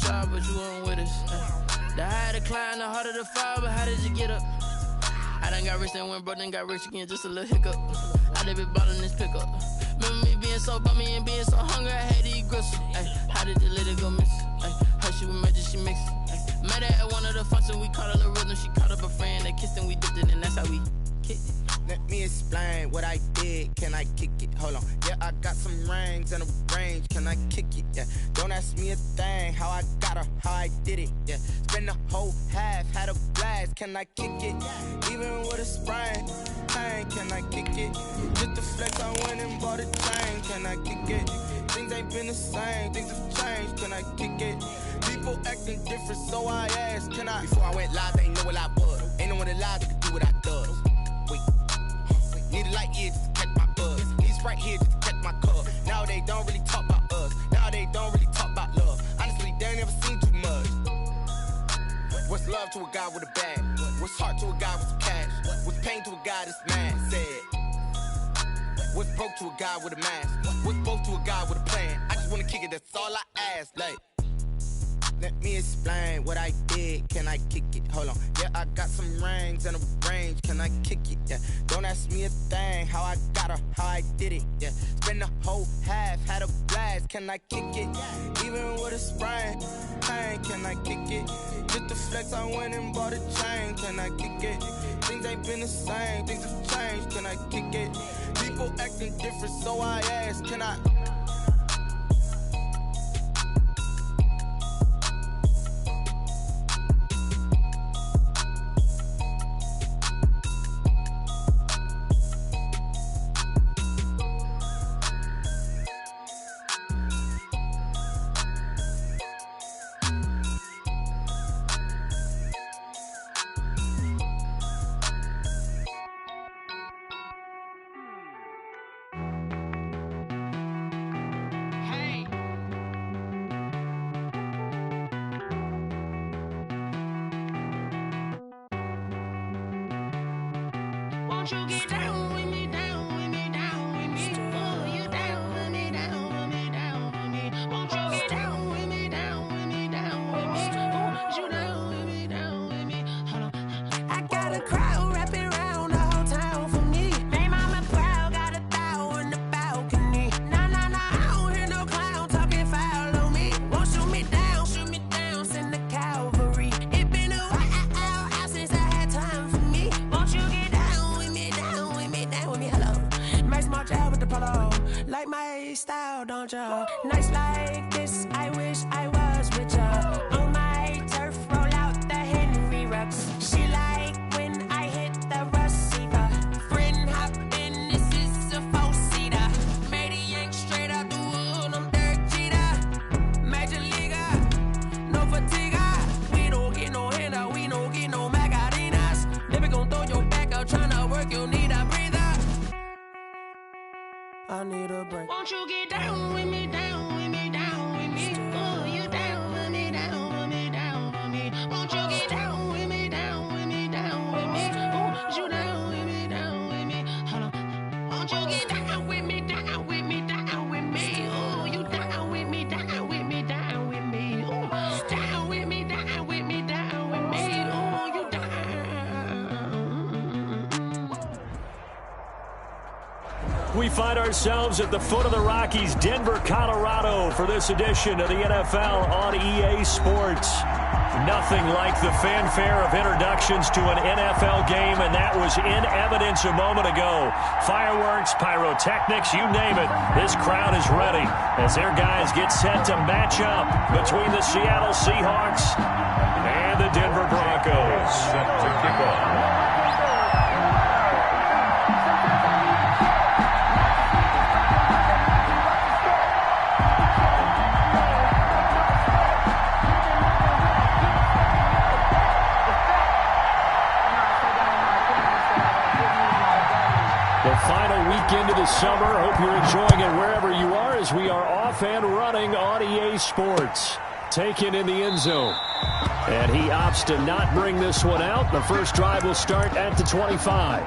side, but you weren't with us. The higher the climb, the harder the fall, but how did you get up? I done got rich and went broke, then got rich again, just a little hiccup. I done been ballin' this pickup. Remember me being so bummy and being so hungry, I had to eat gristle. How did the lady go miss? How she was magic, she mixed. Met her at one of the functions, we caught a little rhythm. She caught up a friend, they kissed and we dipped it, and that's how we kicked it. Let me explain what I did, can I kick it? Hold on, yeah, I got some rings and a range, can I kick it? Yeah, don't ask me a thing, how I got her, how I did it. Yeah, spend the whole half, had a blast, can I kick it? Even with a sprain, pain, can I kick it? Just the flex, I went and bought a chain, can I kick it? Things ain't been the same, things have changed, can I kick it? People acting different, so I asked, can I? Before I went live, they ain't know what I was. Ain't no one alive that could do what I does. Wait, need a light here just to catch my buzz. Need right here just to catch my cup. Now they don't really talk about us. Now they don't really talk about love. Honestly, they ain't never seen too much. What's love to a guy with a bag? What's heart to a guy with some cash? What's pain to a guy that's mad? Said. What's broke to a guy with a mask? What's both to a guy with a plan? I just wanna kick it, that's all I ask. Like, let me explain what I did, can I kick it? Hold on, yeah, I got some rings and a range, can I kick it? Yeah, don't ask me a thing, how I got her, how I did it. Yeah, spend the whole half, had a blast, can I kick it? Even with a sprain, pain, can I kick it? Just the flex, I went and bought a chain, can I kick it? Things ain't been the same, things have changed, can I kick it? People acting different, so I ask, can I? Won't you get down with me, down with me, down with me? Oh, you down with me, down with me, down with me. Won't you get down with me, down with me, down with me? Oh, you down with me, down with me? Hold on. I got a crowd wrapping around the whole town for me. Made mama proud, got a thou in the balcony. Nah, nah, nah, I don't hear no clown talking foul on me. Won't shoot me down, send the cavalry. It been a while since I had time for me. Won't you get down with me, down with me, down with me? Hello. Max my job with the polo. Like my style, don't you? Nights like this, I wish I was with ya. On my turf, roll out the Henry Rux. She like when I hit the receiver. Friend hop in, this is a four-seater. Made a yank straight out the wood, I'm Derek Jeter. Major leaguer, no fatigue. We don't get no handout, we don't get no Macarinas. Never gon' throw your back out, tryna work, you need a breather. I need a break. Won't you get down with me, down with me, down with me? Oh, you down with me, down with me, down with me? Won't you get down with me, down with me, down with me? Oh, you down with me, down with me? Hold on. Won't you get down with me, down with me, down with me? Oh, you down with me, down with me, down with me? Oh, down with me, down with me, down with me? Oh, you down. We find ourselves at the foot of the Rockies, Denver, Colorado, for this edition of the NFL on EA Sports. Nothing like the fanfare of introductions to an NFL game, and that was in evidence a moment ago. Fireworks, pyrotechnics, you name it. This crowd is ready as their guys get set to match up between the Seattle Seahawks and the Denver Broncos. Set to kick off. Final weekend of the summer. Hope you're enjoying it wherever you are as we are off and running on EA Sports. Taken in the end zone. And he opts to not bring this one out. The first drive will start at the 25.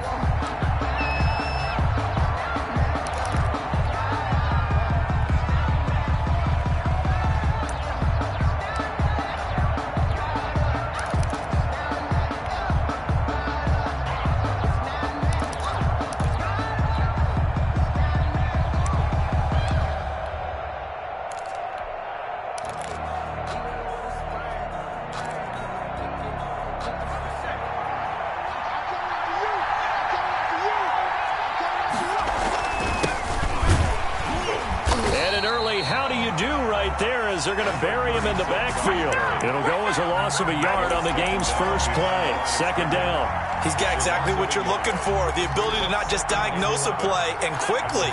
as they're going to bury him in the backfield. It'll go as a loss of a yard on the game's first play. Second down. He's got exactly what you're looking for, the ability to not just diagnose a play and quickly,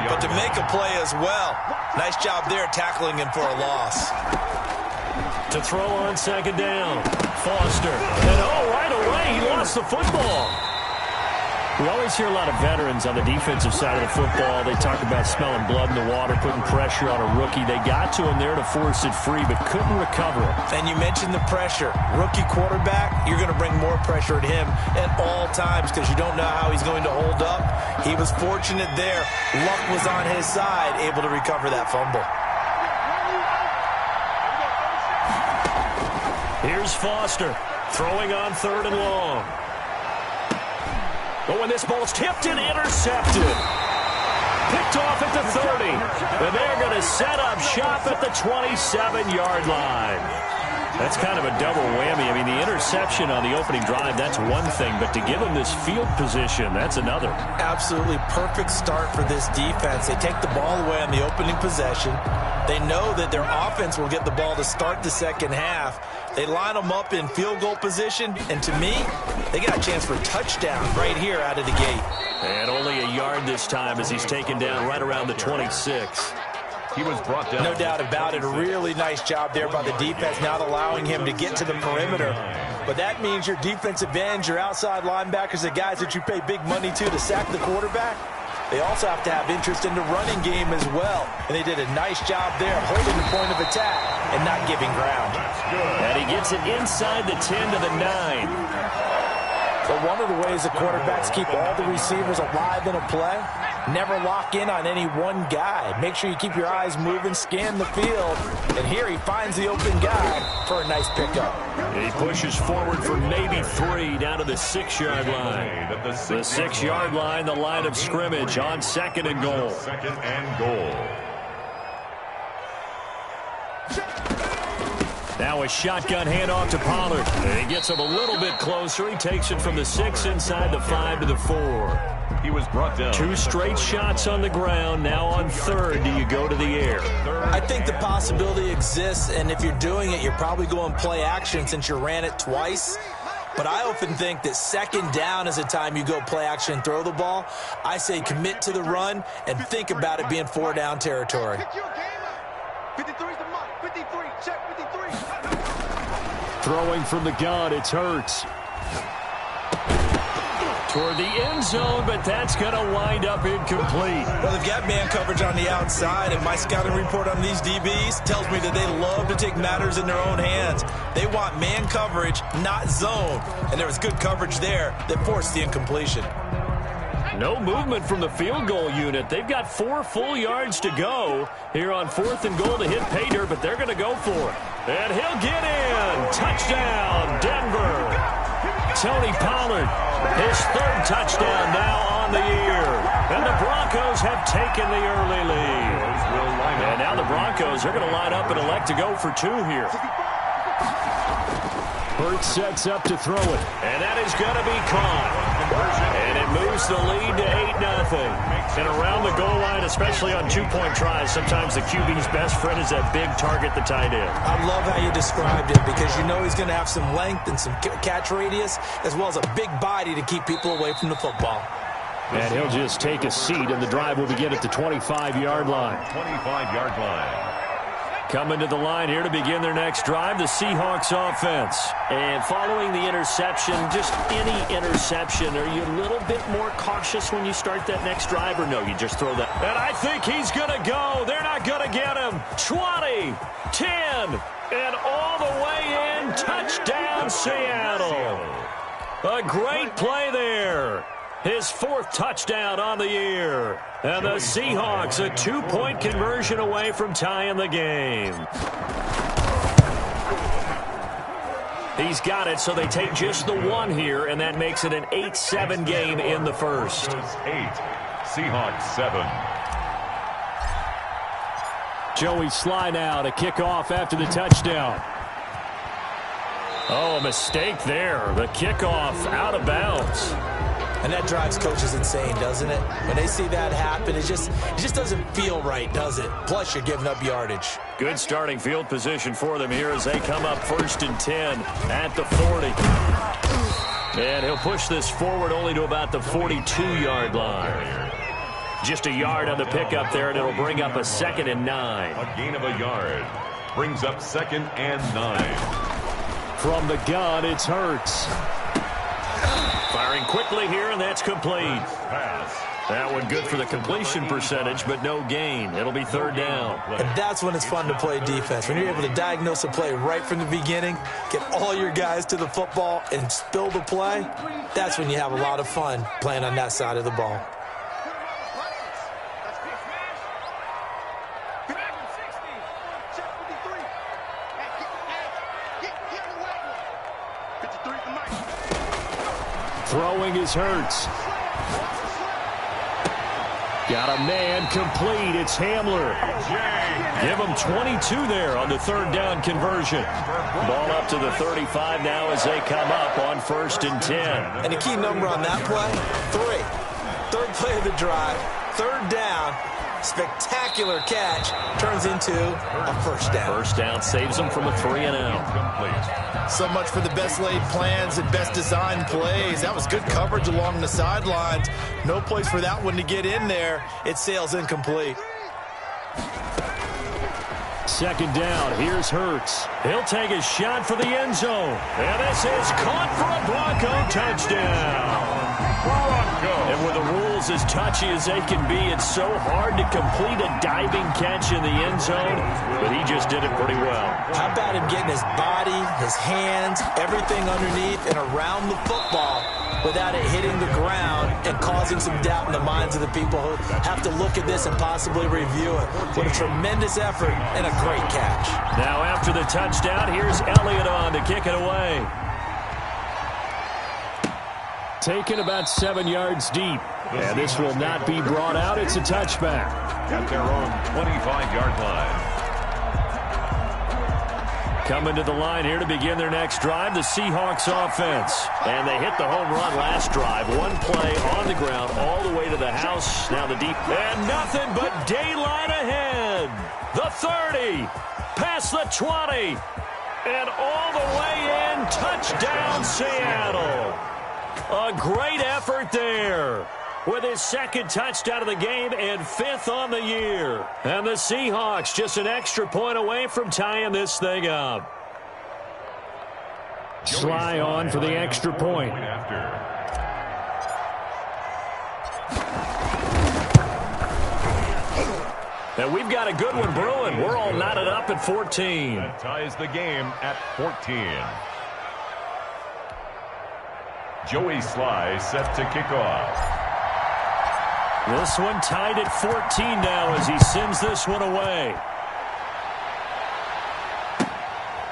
but to make a play as well. Nice job there tackling him for a loss. To throw on second down, Foster. And right away, he lost the football. We always hear a lot of veterans on the defensive side of the football. They talk about smelling blood in the water, putting pressure on a rookie. They got to him there to force it free, but couldn't recover it. And you mentioned the pressure. Rookie quarterback, you're going to bring more pressure at him at all times because you don't know how he's going to hold up. He was fortunate there. Luck was on his side, able to recover that fumble. Here's Foster, throwing on third and long. But when this ball's tipped and intercepted. Picked off at the 30. And they're going to set up shop at the 27-yard line. That's kind of a double whammy. I mean, the interception on the opening drive, that's one thing. But to give him this field position, that's another. Absolutely perfect start for this defense. They take the ball away on the opening possession. They know that their offense will get the ball to start the second half. They line them up in field goal position, and to me, they got a chance for a touchdown right here out of the gate. And only a yard this time as he's taken down right around the 26. He was brought down. No doubt about it. A really nice job there by the defense, not allowing him to get to the perimeter. But that means your defensive ends, your outside linebackers, the guys that you pay big money to sack the quarterback, they also have to have interest in the running game as well. And they did a nice job there of holding the point of attack and not giving ground. And he gets it inside the 10 to the 9. But one of the ways the quarterbacks keep all the receivers alive in a play, never lock in on any one guy. Make sure you keep your eyes moving, scan the field. And here he finds the open guy for a nice pickup. He pushes forward for maybe 3 down to the 6-yard line. The 6-yard line, the line of scrimmage on second and goal. Second and goal. Now a shotgun handoff to Pollard. He gets him a little bit closer. He takes it from the 6 inside the 5 to the 4. He was brought down. 2 straight shots on the ground. Now on third, do you go to the air? I think the possibility exists, and if you're doing it, you're probably going play action since you ran it twice. But I often think that second down is the time you go play action and throw the ball. I say commit to the run and think about it being 4-down territory. 53's the mark. 53. Check 53. Throwing from the gun, it's Hurts. Toward the end zone, but that's going to wind up incomplete. Well, they've got man coverage on the outside, and my scouting report on these DBs tells me that they love to take matters in their own hands. They want man coverage, not zone. And there was good coverage there that forced the incompletion. No movement from the field goal unit. They've got 4 full yards to go here on 4th and goal to hit pay dirt, but they're going to go for it. And he'll get in. Touchdown, Denver. Tony Pollard, his 3rd touchdown now on the year. And the Broncos have taken the early lead. And now the Broncos are going to line up and elect to go for 2 here. Hurts sets up to throw it. And that is going to be caught. And it moves the lead to 8-0. And around the goal line, especially on 2-point tries, sometimes the QB's best friend is that big target, the tight end. I love how you described it because you know he's going to have some length and some catch radius as well as a big body to keep people away from the football. And he'll just take a seat, and the drive will begin at the 25-yard line. 25-yard line. Coming to the line here to begin their next drive, the Seahawks offense. And following the interception, just any interception, are you a little bit more cautious when you start that next drive, or no, you just throw that? And I think he's going to go. They're not going to get him. 20, 10, and all the way in. Touchdown, Seattle. A great play there. His 4th touchdown on the year. And the Seahawks a 2-point conversion away from tying the game. He's got it, so they take just the 1 here, and that makes it an 8-7 game in the first. 8, Seahawks 7. Joey Sly now to kick off after the touchdown. Oh, a mistake there. The kickoff out of bounds. And that drives coaches insane, doesn't it? When they see that happen, it just doesn't feel right, does it? Plus, you're giving up yardage. Good starting field position for them here as they come up 1st and 10 at the 40. And he'll push this forward only to about the 42-yard line. Just a yard on the pickup there, and it'll bring up a 2nd and 9. A gain of a yard. Brings up 2nd and 9. From the gun, it's Hurts. Firing quickly here, and that's complete. Pass. That one good for the completion percentage, but no gain. It'll be 3rd down. And that's when it's fun to play defense. When you're able to diagnose a play right from the beginning, get all your guys to the football, and spill the play, that's when you have a lot of fun playing on that side of the ball. Throwing is Hurts. Got a man complete. It's Hamler. Give him 22 there on the 3rd down conversion. Ball up to the 35 now as they come up on 1st and 10. And the key number on that play, 3. 3rd play of the drive, 3rd down, spectacular catch, turns into a 1st down. 1st down saves them from a 3-and-out. So much for the best laid plans and best designed plays. That was good coverage along the sidelines. No place for that one to get in there. It sails incomplete. 2nd down. Here's Hurts. He'll take a shot for the end zone. And this is caught for a Bronco touchdown. And with the rules as touchy as they can be, it's so hard to complete a diving catch in the end zone, but he just did it pretty well. How about him getting his body, his hands, everything underneath and around the football without it hitting the ground and causing some doubt in the minds of the people who have to look at this and possibly review it. What a tremendous effort and a great catch. Now after the touchdown, here's Elliott on to kick it away. Taken about 7 yards deep. And this will not be brought out. It's a touchback. At their own 25-yard line. Coming to the line here to begin their next drive, the Seahawks offense. And they hit the home run last drive. One play on the ground all the way to the house. Now the deep. And nothing but daylight ahead. The 30. Past the 20. And all the way in. Touchdown, Seattle. A great effort there with his 2nd touchdown of the game and 5th on the year. And the Seahawks just an extra point away from tying this thing up. Sly on for the extra point. And we've got a good one brewing. We're all knotted up at 14. That ties the game at 14. Joey Sly set to kick off. This one tied at 14 now as he sends this one away.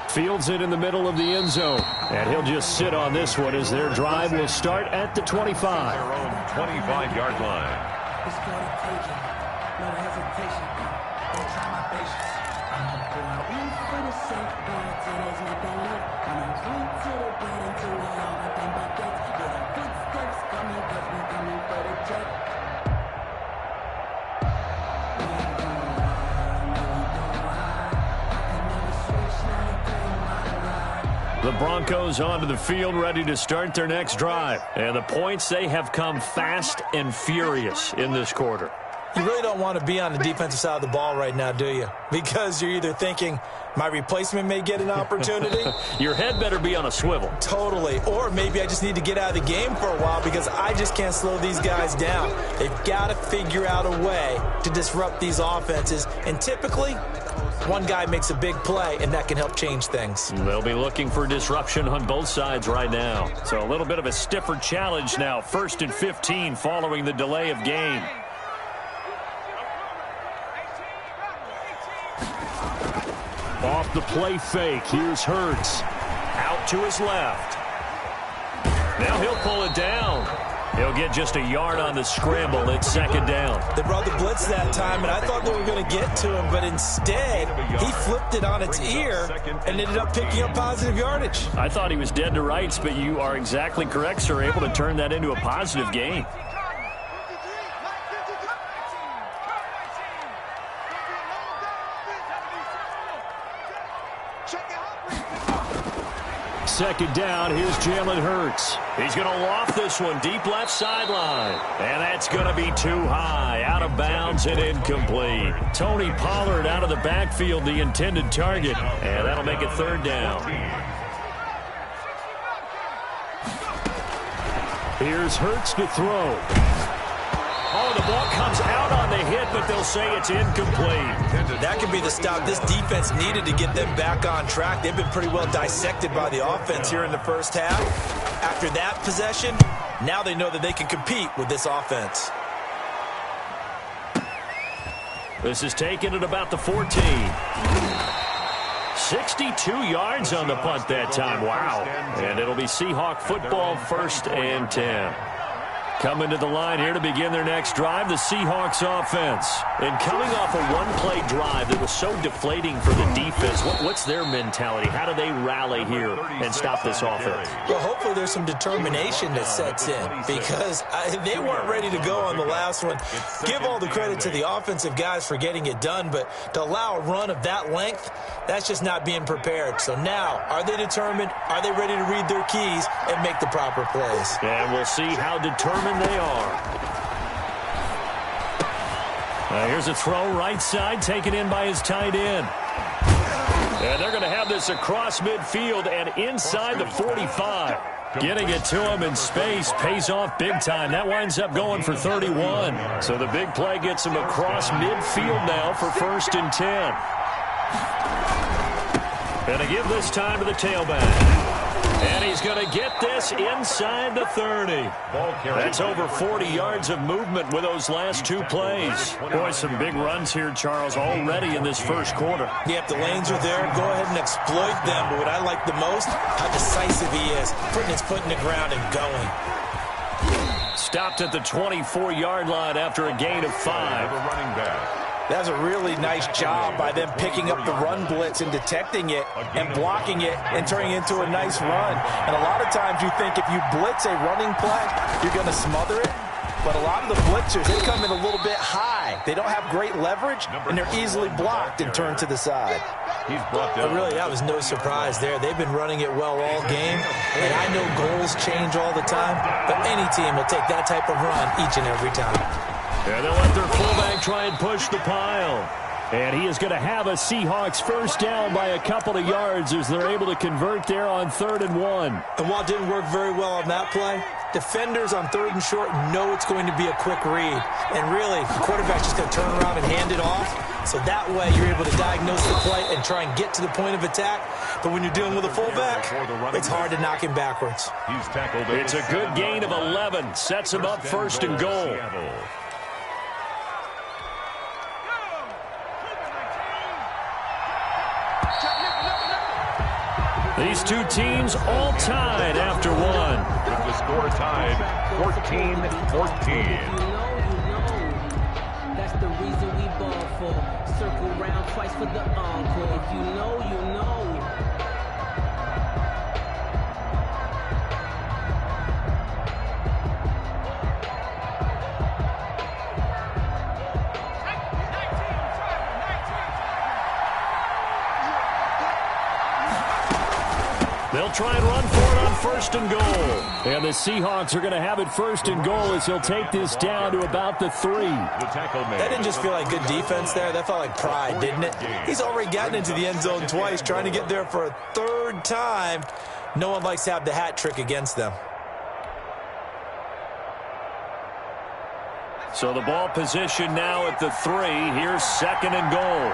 Fields it in the middle of the end zone. And he'll just sit on this one as their drive will start at the 25. Their own 25-yard line. No hesitation. Don't try my patience. I'm gonna go out in for the safe bar till there's nothing left. I'm gonna drink to the bed until we all nothing but death. Yeah, the footsteps coming, cause we coming for the jet. We ain't going high, no, we going high. I can never switch, now you play my line. The Broncos onto the field ready to start their next drive. And the points, they have come fast and furious in this quarter. You really don't want to be on the defensive side of the ball right now, do you? Because you're either thinking, my replacement may get an opportunity. Your head better be on a swivel. Totally. Or maybe I just need to get out of the game for a while because I just can't slow these guys down. They've got to figure out a way to disrupt these offenses. And typically, one guy makes a big play, and that can help change things. They'll be looking for disruption on both sides right now. So a little bit of a stiffer challenge now. 1st and 15 following the delay of game. Off the play fake, here's Hurts. Out to his left. Now he'll pull it down. He'll get just a yard on the scramble. It's second down. They brought the blitz that time, and I thought they were going to get to him, but instead he flipped it on its ear and ended up picking up positive yardage. I thought he was dead to rights, but you are exactly correct, sir. Able to turn that into a positive gain. Second down, here's Jalen Hurts. He's going to loft this one deep left sideline. And that's going to be too high, out of bounds and incomplete. Tony Pollard out of the backfield, the intended target. And that'll make it third down. Here's Hurts to throw. Oh, the ball comes out on the hit, but they'll say it's incomplete. That could be the stop this defense needed to get them back on track. They've been pretty well dissected by the offense here in the first half. After that possession, now they know that they can compete with this offense. This is taken at about the 14. 62 yards on the punt that time. Wow. And it'll be Seahawk football, 1st and 10. Coming to the line here to begin their next drive, the Seahawks offense. And coming off a one-play drive that was so deflating for the defense, what's their mentality? How do they rally here and stop this offense? Well, hopefully there's some determination that sets in because they weren't ready to go on the last one. Give all the credit to the offensive guys for getting it done, but to allow a run of that length, that's just not being prepared. So now, are they determined? Are they ready to read their keys and make the proper plays? And we'll see how determined they are. Here's a throw right side taken in by his tight end. And they're going to have this across midfield and inside the 45. Getting it to him in space pays off big time. That winds up going for 31. So the big play gets him across midfield now for 1st and 10. Going to give this time to the tailback. And he's going to get this inside the 30. That's over 40 yards of movement with those last two plays. Boy, some big runs here, Charles, already in this first quarter. Yep, the lanes are there. Go ahead and exploit them. But what I like the most, how decisive he is, putting his foot in the ground and going. Stopped at the 24-yard line after a gain of 5. That's a really nice job by them picking up the run blitz and detecting it and blocking it and turning it into a nice run. And a lot of times you think if you blitz a running play, you're going to smother it. But a lot of the blitzers, they come in a little bit high. They don't have great leverage, and they're easily blocked and turned to the side. But really, that was no surprise there. They've been running it well all game. And I know goals change all the time, but any team will take that type of run each and every time. And they'll let their fullback try and push the pile. And he is going to have a Seahawks first down by a couple of yards as they're able to convert there on 3rd and 1. And while it didn't work very well on that play, defenders on 3rd and short know it's going to be a quick read. And really, the quarterback's just going to turn around and hand it off. So that way you're able to diagnose the play and try and get to the point of attack. But when you're dealing with a fullback, it's hard to knock him backwards. It's a good gain of 11. Sets him up 1st and goal. These two teams all tied after one. With the score tied, 14-14. That's the reason we ball for. Circle round twice for the encore. If you know, you know. They'll try and run for it on 1st and goal. And the Seahawks are going to have it 1st and goal as he'll take this down to about the 3. That didn't just feel like good defense there. That felt like pride, didn't it? He's already gotten into the end zone twice, trying to get there for a 3rd time. No one likes to have the hat trick against them. So the ball position now at the 3. Here's 2nd and goal.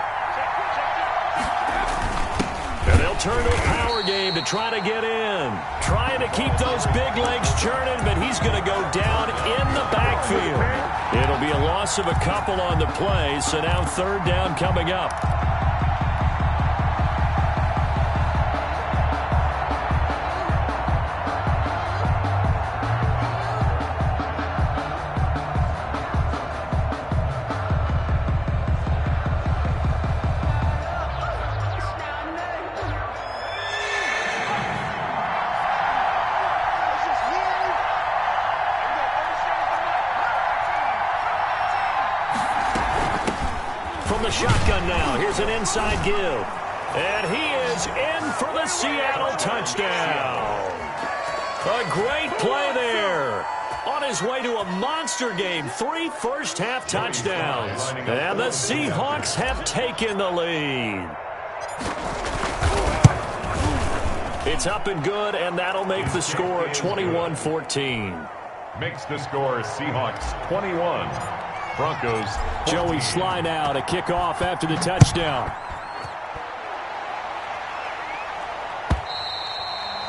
And they'll turn to a power game to try to get in. Trying to keep those big legs churning, but he's going to go down in the backfield. It'll be a loss of a couple on the play, so now 3rd down coming up. the shotgun now. Here's an inside give. And he is in for the Seattle touchdown. A great play there. On his way to a monster game, 3 first-half touchdowns. And the Seahawks have taken the lead. It's up and good, and that'll make the score 21-14. Makes the score Seahawks 21. Broncos. Joey Sly now to kick off after the touchdown.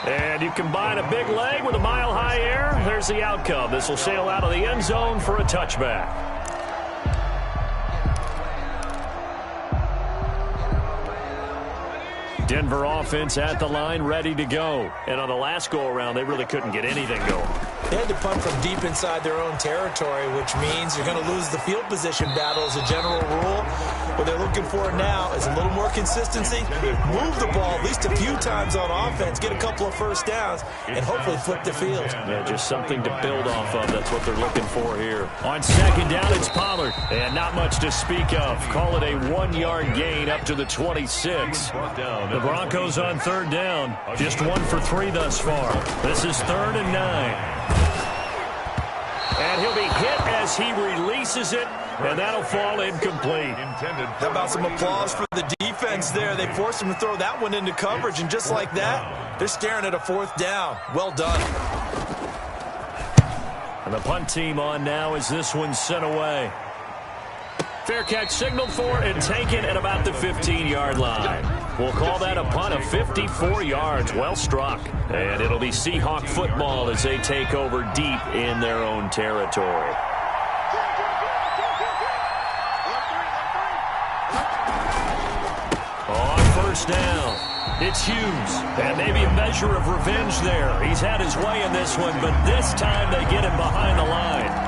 And you combine a big leg with a mile-high air, there's the outcome. This will sail out of the end zone for a touchback. Denver offense at the line, ready to go. And on the last go-around, they really couldn't get anything going. They had to punt from deep inside their own territory, which means you're going to lose the field position battle as a general rule. What they're looking for now is a little more consistency, move the ball at least a few times on offense, get a couple of first downs, and hopefully flip the field. Yeah, just something to build off of. That's what they're looking for here. On second down, it's Pollard. And not much to speak of. Call it a 1-yard gain up to the 26. The Broncos on third down. Just 1 for 3 thus far. This is 3rd and 9. And he'll be hit as he releases it, and that'll fall incomplete. How about some applause for the defense there? They forced him to throw that one into coverage, and just like that, they're staring at a 4th down. Well done. And the punt team on now as this one's sent away. Fair catch signaled for and taken at about the 15-yard line. We'll call that a punt of 54 yards. Well struck. And it'll be Seahawk football as they take over deep in their own territory. On first down, it's Hughes. And maybe a measure of revenge there. He's had his way in this one, but this time they get him behind the line.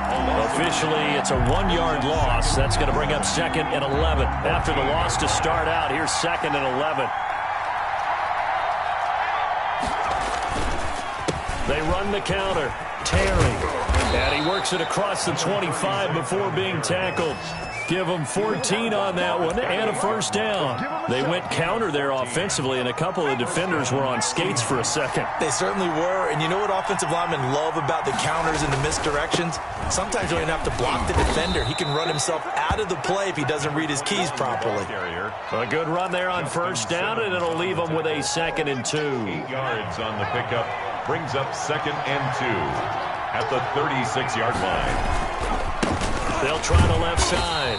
Officially, it's a 1-yard loss. That's going to bring up 2nd and 11. After the loss to start out, here's 2nd and 11. They run the counter. Terry. And he works it across the 25 before being tackled. Give them 14 on that one and a first down. They went counter there offensively, and a couple of defenders were on skates for a second. They certainly were, and you know what offensive linemen love about the counters and the misdirections? Sometimes you don't even have to block the defender. He can run himself out of the play if he doesn't read his keys properly. A good run there on first down, and it'll leave them with a 2nd and 2. 8 yards on the pickup. Brings up 2nd and 2 at the 36-yard line. They'll try the left side.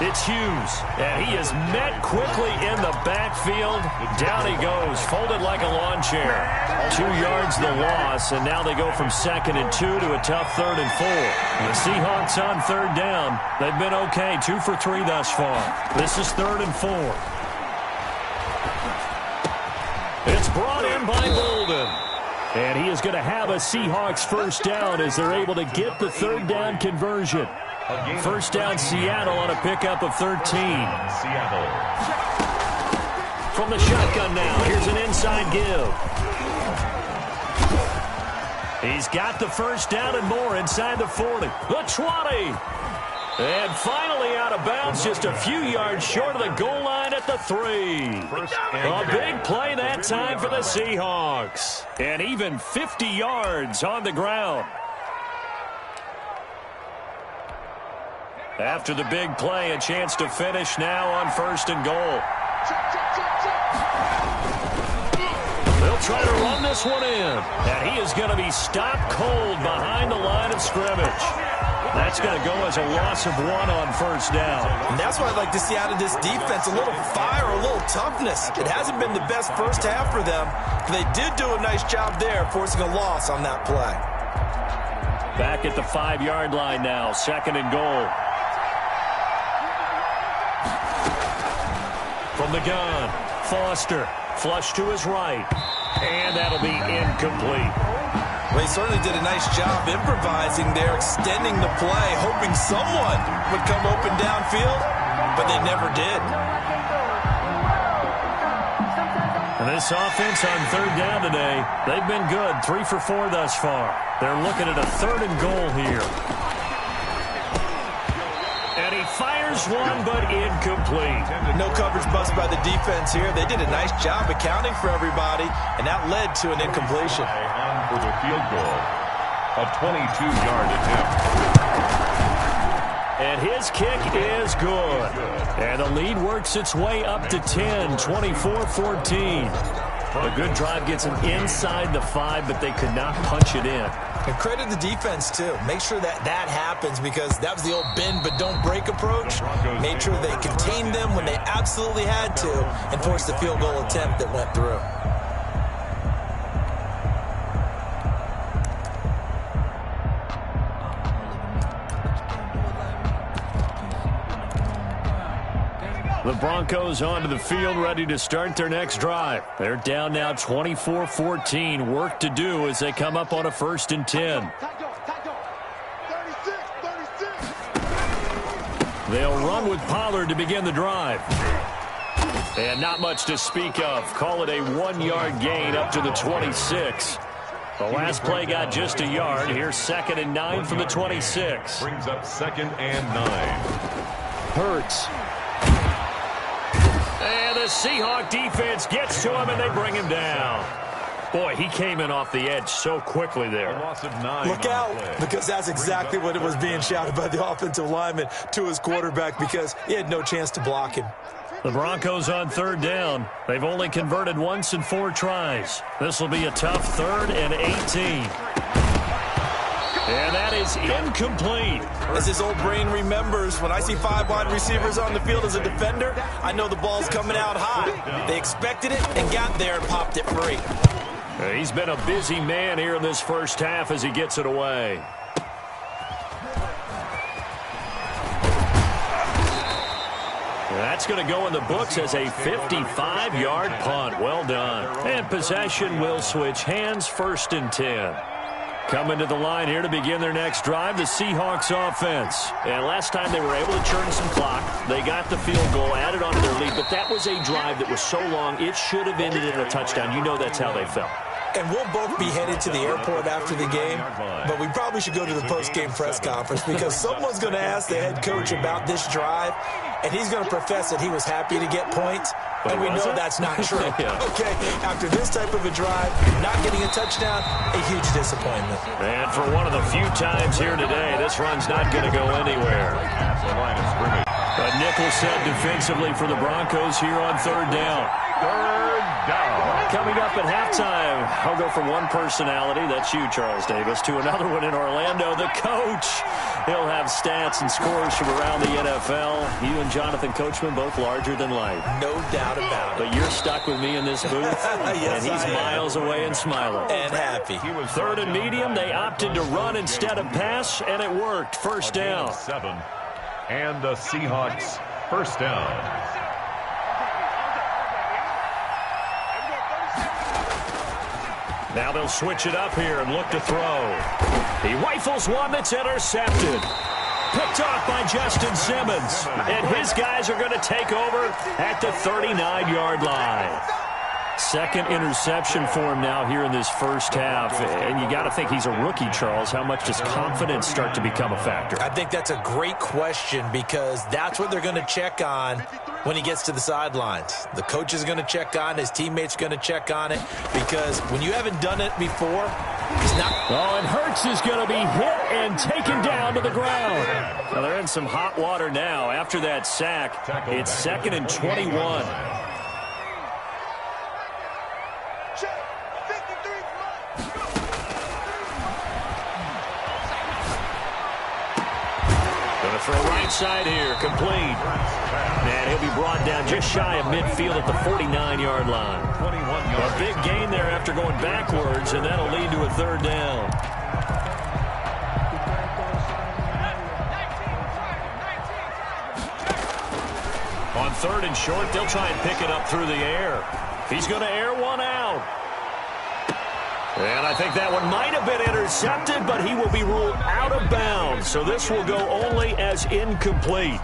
It's Hughes, and he is met quickly in the backfield. Down he goes, folded like a lawn chair. 2 yards the loss, and now they go from 2nd and 2 to a tough 3rd and 4. The Seahawks on third down. They've been okay, 2 for 3 thus far. This is 3rd and 4. It's brought in by Bolden. And he is going to have a Seahawks first down as they're able to get the 3rd down conversion. First down Seattle on a pickup of 13. Seattle. From the shotgun now, here's an inside give. He's got the first down and more inside the 40. The 20. And finally out of bounds, just a few yards short of the goal line at the 3. A big play that time for the Seahawks. And even 50 yards on the ground. After the big play, a chance to finish now on 1st and goal. They'll try to run this one in. And he is going to be stopped cold behind the line of scrimmage. That's going to go as a loss of 1 on first down. And that's what I'd like to see out of this defense, a little fire, a little toughness. It hasn't been the best first half for them, but they did do a nice job there forcing a loss on that play. Back at the 5-yard line now, 2nd and goal. From the gun, Foster, flush to his right, and that'll be incomplete. Well, he certainly did a nice job improvising there, extending the play, hoping someone would come open downfield, but they never did. And this offense on third down today, they've been good, 3 for 4 thus far. They're looking at a 3rd and goal here. And he fires Here's one, but incomplete. No coverage bust by the defense here. They did a nice job accounting for everybody, and that led to an incompletion. On for the field goal, a 22-yard attempt. And his kick is good. And the lead works its way up to 10, 24-14. A good drive gets them inside the 5, but they could not punch it in. And credit the defense, too. Make sure that happens, because that was the old bend but don't break approach. Made sure they contained them when they absolutely had to and forced the field goal attempt that went through. The Broncos onto the field, ready to start their next drive. They're down now 24-14. Work to do as they come up on a 1st and 10. They'll run with Pollard to begin the drive. And not much to speak of. Call it a 1-yard gain up to the 26. The last play got just a yard. Here's 2nd and 9 from the 26. Brings up 2nd and 9. Hurts. And the Seahawk defense gets to him, and they bring him down. Boy, he came in off the edge so quickly there. A loss of 9. Look out, because that's exactly what it was being shouted by the offensive lineman to his quarterback, because he had no chance to block him. The Broncos on 3rd down. They've only converted once in 4 tries. This will be a tough 3rd and 18. And that is incomplete. As his old brain remembers, when I see 5 wide receivers on the field as a defender, I know the ball's coming out high. They expected it and got there and popped it free. He's been a busy man here in this first half as he gets it away. That's going to go in the books as a 55-yard punt. Well done. And possession will switch hands, 1st and 10. Coming to the line here to begin their next drive, the Seahawks offense. And last time they were able to churn some clock. They got the field goal, added on to their lead, but that was a drive that was so long, it should have ended in a touchdown. You know that's how they felt. And we'll both be headed to the airport after the game, but we probably should go to the post-game press conference, because someone's going to ask the head coach about this drive, and he's going to profess that he was happy to get points, and we know that's not true. Yeah. Okay, after this type of a drive, not getting a touchdown, a huge disappointment. And for one of the few times here today, this run's not going to go anywhere. The line of scrimmage. A nickel set defensively for the Broncos here on 3rd down. 3rd down. Coming up at halftime, I'll go from one personality, that's you, Charles Davis, to another one in Orlando, the coach. He'll have stats and scores from around the NFL. You and Jonathan Coachman, both larger than life. No doubt about it. But you're stuck with me in this booth, Yes, and he's miles away and smiling. And happy. 3rd and medium, they opted to run instead of pass, and it worked. 1st down. 7. And the Seahawks 1st down. Now they'll switch it up here and look to throw. He rifles one that's intercepted. Picked off by Justin Simmons. And his guys are going to take over at the 39-yard line. 2nd interception for him now here in this first half. And you got to think he's a rookie, Charles. How much does confidence start to become a factor? I think that's a great question, because that's what they're going to check on when he gets to the sidelines. The coach is going to check on, his teammates are going to check on it, because when you haven't done it before, it's not. Oh, and Hurts is going to be hit and taken down to the ground. Well, they're in some hot water now. After that sack, it's 2nd and 21. For a right side here, complete. And he'll be brought down just shy of midfield at the 49-yard line. A big gain there after going backwards, and that'll lead to a 3rd down. On 3rd and short, they'll try and pick it up through the air. He's going to air one out. And I think that one might have been intercepted, but he will be ruled out of bounds. So this will go only as incomplete.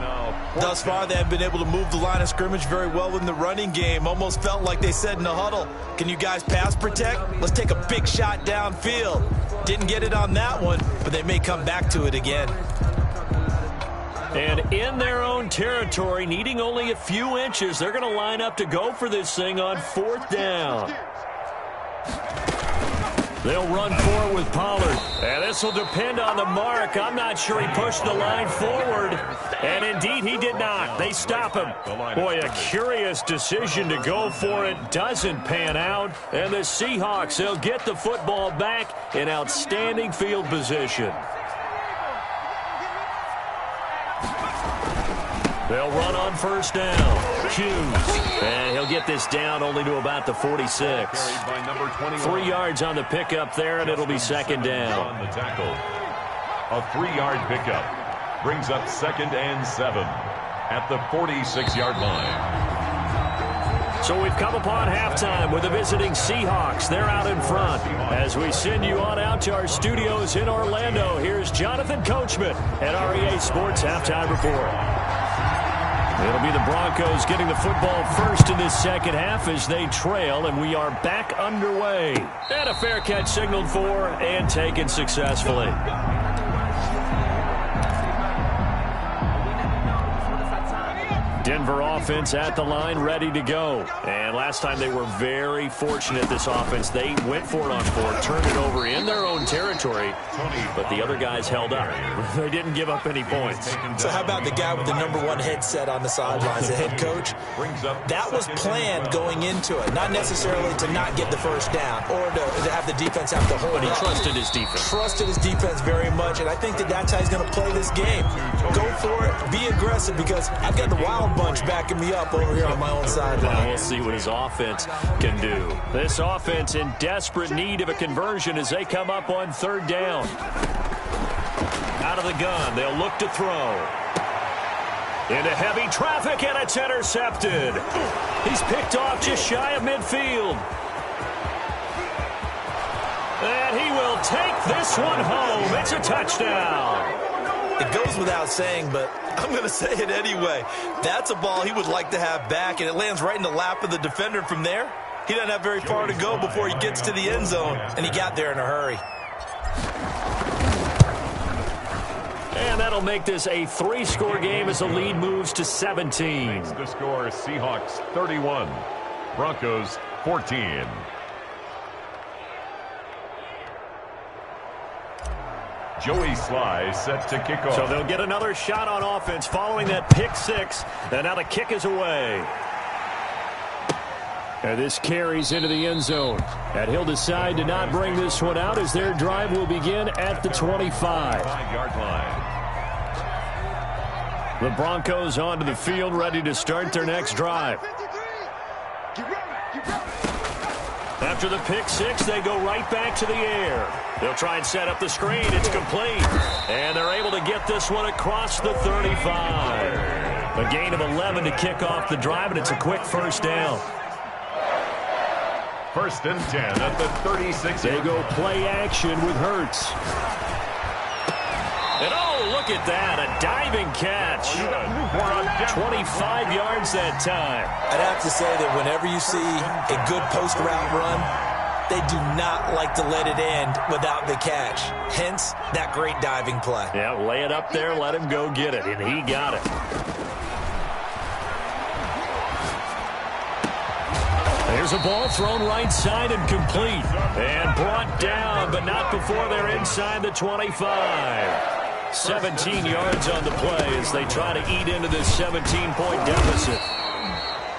Thus far, they have been able to move the line of scrimmage very well in the running game. Almost felt like they said in the huddle, can you guys pass protect? Let's take a big shot downfield. Didn't get it on that one, but they may come back to it again. And in their own territory, needing only a few inches, they're going to line up to go for this thing on 4th down. They'll run for it with Pollard. And this will depend on the mark. I'm not sure he pushed the line forward. And indeed, he did not. They stop him. Boy, a curious decision to go for it. Doesn't pan out. And the Seahawks, they'll get the football back in outstanding field position. They'll run on 1st down. Hughes. And he'll get this down only to about the 46. 3 yards on the pickup there, and it'll be 2nd down. On the tackle. A 3-yard pickup brings up 2nd and 7 at the 46-yard line. So we've come upon halftime with the visiting Seahawks. They're out in front. As we send you on out to our studios in Orlando, here's Jonathan Coachman at our EA Sports Halftime Report. It'll be the Broncos getting the football first in this second half as they trail, and we are back underway. And a fair catch signaled for and taken successfully. Denver offense at the line, ready to go. And last time they were very fortunate, this offense. They went for it on 4th, turned it over in their own territory, but the other guys held up. They didn't give up any points. So how about the guy with the #1 headset on the sidelines, the head coach? That was planned going into it, not necessarily to not get the first down or to have the defense have to hold it. But he trusted his defense. Trusted his defense very much, and I think that's how he's going to play this game. Go for it, be aggressive, because I've got the Wild Bunch backing me up over here on my own sideline. We'll see what his offense can do. This offense in desperate need of a conversion as they come up on 3rd down. Out of the gun, they'll look to throw. Into heavy traffic, and it's intercepted. He's picked off just shy of midfield. And he will take this one home. It's a touchdown. It goes without saying, but I'm going to say it anyway. That's a ball he would like to have back, and it lands right in the lap of the defender. From there, he doesn't have very far to go before he gets to the end zone, and he got there in a hurry. And that'll make this a 3-score game as the lead moves to 17. The score is Seahawks 31, Broncos 14. Joey Sly set to kick off. So they'll get another shot on offense following that pick 6. And now the kick is away. And this carries into the end zone. And he'll decide to not bring this one out as their drive will begin at the 25. 5-yard line. The Broncos onto the field, ready to start their next drive. After the pick 6, they go right back to the air. They'll try and set up the screen. It's complete. And they're able to get this one across the 35. A gain of 11 to kick off the drive, and it's a quick 1st down. 1st and 10 at the 36. They go play action with Hurts. And oh, look at that, a diving catch. 25 yards that time. I'd have to say that whenever you see a good post route run, they do not like to let it end without the catch. Hence, that great diving play. Yeah, lay it up there, let him go get it, and he got it. There's a ball thrown right side and complete. And brought down, but not before they're inside the 25. 17 yards on the play as they try to eat into this 17-point deficit.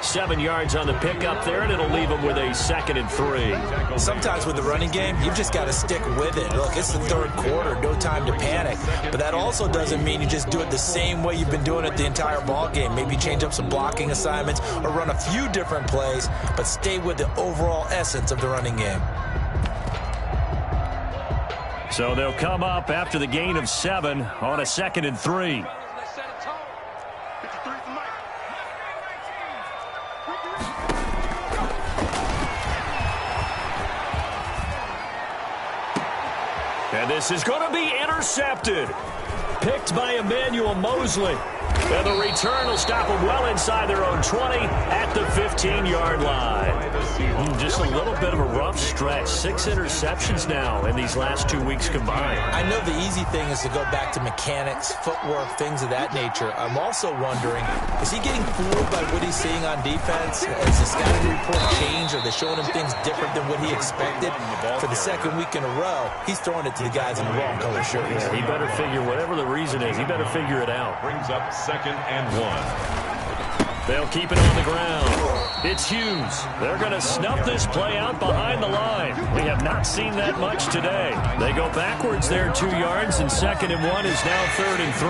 7 yards on the pickup there, and it'll leave them with a 2nd and 3. Sometimes with the running game, you've just got to stick with it. Look, it's the 3rd quarter, no time to panic. But that also doesn't mean you just do it the same way you've been doing it the entire ball game. Maybe change up some blocking assignments or run a few different plays, but stay with the overall essence of the running game. So they'll come up after the gain of 7 on a 2nd and 3. And this is going to be intercepted. Picked by Emmanuel Mosley. And the return will stop them well inside their own 20 at the 15-yard line. Just a little bit of a rough stretch. 6 interceptions now in these last 2 weeks combined. I know the easy thing is to go back to mechanics, footwork, things of that nature. I'm also wondering, is he getting fooled by what he's seeing on defense? Has the scouting report changed? Are they showing him things different than what he expected? For the second week in a row, he's throwing it to the guys in the wrong color shirts. Yeah, he better figure, whatever the reason is, he better figure it out. Brings up 2nd and 1. They'll keep it on the ground. It's Hughes. They're going to snuff this play out behind the line. We have not seen that much today. They go backwards there 2 yards, and 2nd and 1 is now 3rd and 3.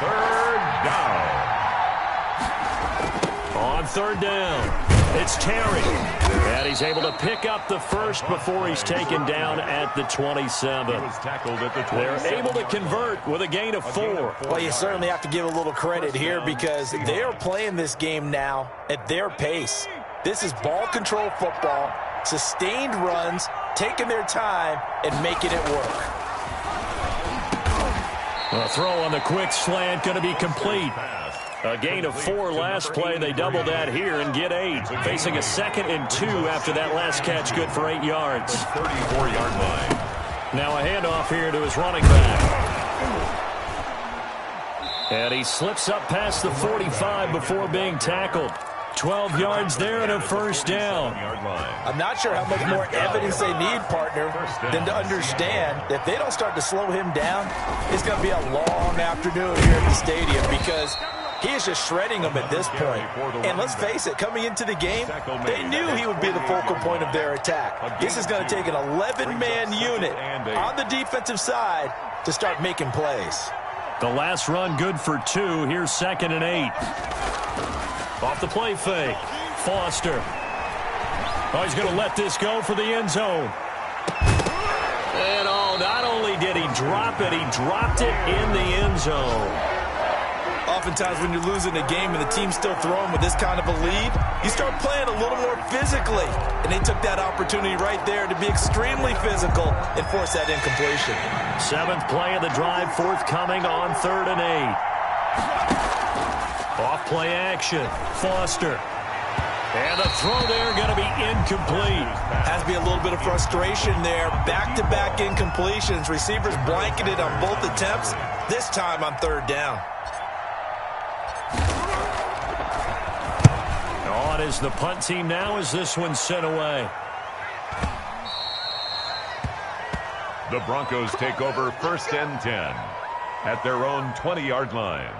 3rd down. On 3rd down, it's Terry. And he's able to pick up the first before he's taken down at the 27. He was tackled at the 27. They're able to convert with a gain of 4. Well, you certainly have to give a little credit here because they are playing this game now at their pace. This is ball control football, sustained runs, taking their time, and making it work. A throw on the quick slant going to be complete. A gain of 4 last play. They double that here and get 8. Facing a 2nd and 2 after that last catch, good for 8 yards. 34-yard line. Now a handoff here to his running back. And he slips up past the 45 before being tackled. 12 yards there and a 1st down. I'm not sure how much more evidence they need, partner, than to understand that if they don't start to slow him down, it's going to be a long afternoon here at the stadium because he is just shredding them at this point. And let's face it, coming into the game, they knew he would be the focal point of their attack. This is going to take an 11-man unit on the defensive side to start making plays. The last run good for 2. Here's 2nd and 8. Off the play fake. Foster. Oh, he's going to let this go for the end zone. And not only did he drop it, he dropped it in the end zone. Oftentimes when you're losing a game and the team's still throwing with this kind of a lead, you start playing a little more physically. And they took that opportunity right there to be extremely physical and force that incompletion. 7th play of the drive, forthcoming on 3rd and 8. Off play action. Foster. And the throw there going to be incomplete. Has to be a little bit of frustration there. Back-to-back incompletions. Receivers blanketed on both attempts, this time on 3rd down. On is the punt team now as this one's sent away. The Broncos take over 1st and 10 at their own 20-yard line.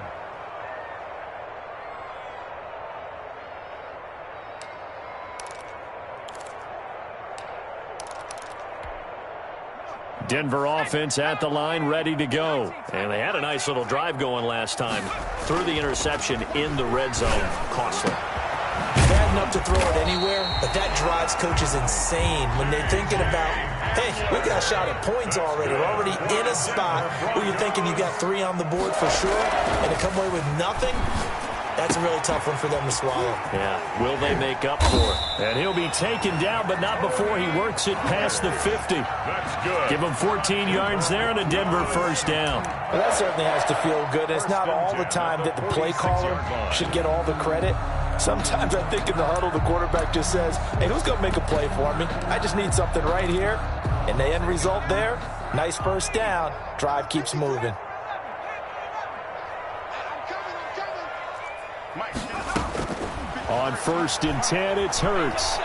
Denver offense at the line, ready to go. And they had a nice little drive going last time. Threw the interception in the red zone. Costly. Bad enough to throw it anywhere, but that drives coaches insane when they're thinking about, hey, we got a shot at points already. We're already in a spot where you're thinking you got 3 on the board for sure, and to come away with nothing, that's a really tough one for them to swallow. Yeah, will they make up for it? And he'll be taken down, but not before he works it past the 50. That's good. Give him 14 yards there and a Denver 1st down. Well, that certainly has to feel good. It's not all the time that the play caller should get all the credit. Sometimes I think in the huddle, the quarterback just says, hey, who's going to make a play for me? I just need something right here. And the end result there, nice 1st down. Drive keeps moving. On 1st and 10, it's Hurts.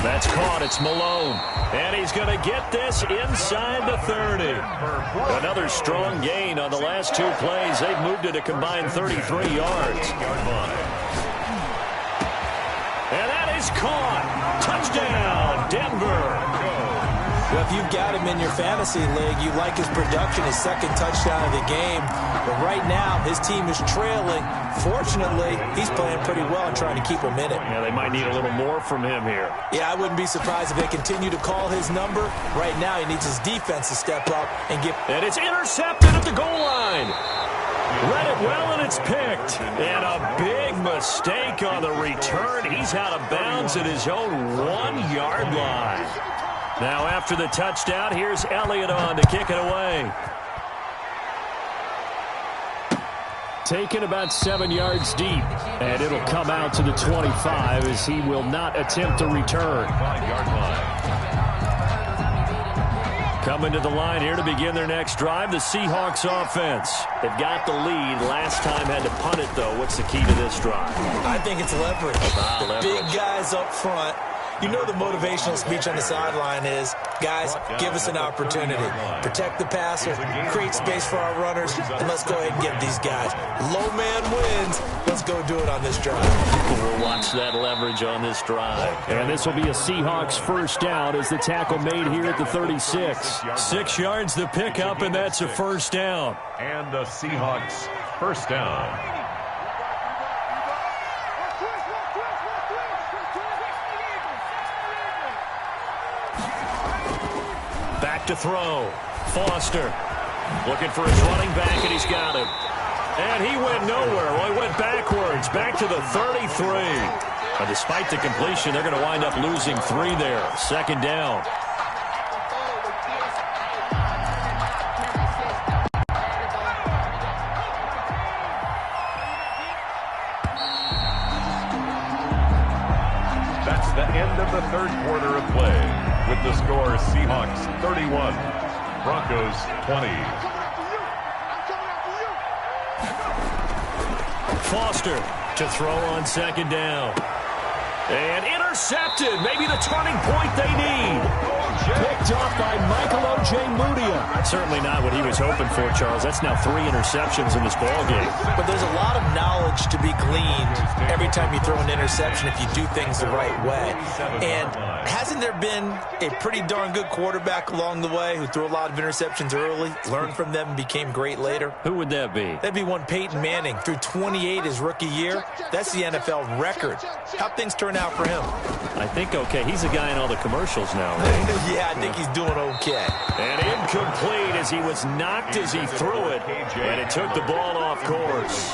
That's caught. It's Malone. And he's going to get this inside the 30. Another strong gain on the last 2 plays. They've moved it a combined 33 yards. And that is caught. Touchdown, Denver. Well, if you've got him in your fantasy league, you like his production, his 2nd touchdown of the game. But right now, his team is trailing. Fortunately, he's playing pretty well and trying to keep him in it. Yeah, they might need a little more from him here. Yeah, I wouldn't be surprised if they continue to call his number. Right now, he needs his defense to step up and get... And it's intercepted at the goal line. Read it well, and it's picked. And a big mistake on the return. He's out of bounds at his own 1-yard line. Now, after the touchdown, here's Elliott on to kick it away. taken about 7 yards deep. And it'll come out to the 25 as he will not attempt to return. 5-yard line. Coming to the line here to begin their next drive, the Seahawks offense. They've got the lead. Last time had to punt it, though. What's the key to this drive? I think it's leverage. The big guys up front. You know the motivational speech on the sideline is, guys, give us an opportunity. Protect the passer, create space for our runners, and let's go ahead and get these guys. Low man wins. Let's go do it on this drive. We'll watch that leverage on this drive. And this will be a Seahawks first down as the tackle made here at the 36. 6 yards the pickup, and that's a first down. And the Seahawks first down. Back to throw. Foster looking for his running back, and he's got him. And he went nowhere. Well, he went backwards, back to the 33. But despite the completion, they're going to wind up losing 3 there. Second down. That's the end of the third quarter of play. With the score, Seahawks 31, Broncos 20. Foster to throw on second down. And intercepted. Maybe the turning point they need. Picked off by Michael Ojemudia. Certainly not what he was hoping for, Charles. That's now 3 interceptions in this ballgame. But there's a lot of knowledge to be gleaned every time you throw an interception if you do things the right way. And hasn't there been a pretty darn good quarterback along the way who threw a lot of interceptions early, learned from them, and became great later? Who would that be? That'd be one Peyton Manning. Threw 28 his rookie year. That's the NFL record. How'd things turn out for him? I think okay. He's a guy in all the commercials now, right? Yeah, I think he's doing okay. And incomplete as he was knocked as he threw it, and it took the ball off course.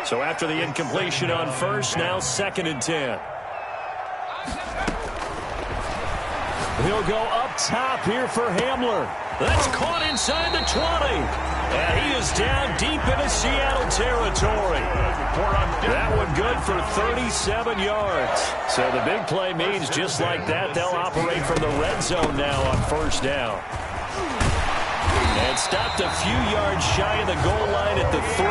So after the incompletion on first, now 2nd and 10. He'll go up top here for Hamler. That's caught inside the 20. And he is down deep into Seattle territory. That one good for 37 yards. So the big play means just like that, they'll operate from the red zone now on first down. And stopped a few yards shy of the goal line at the 3.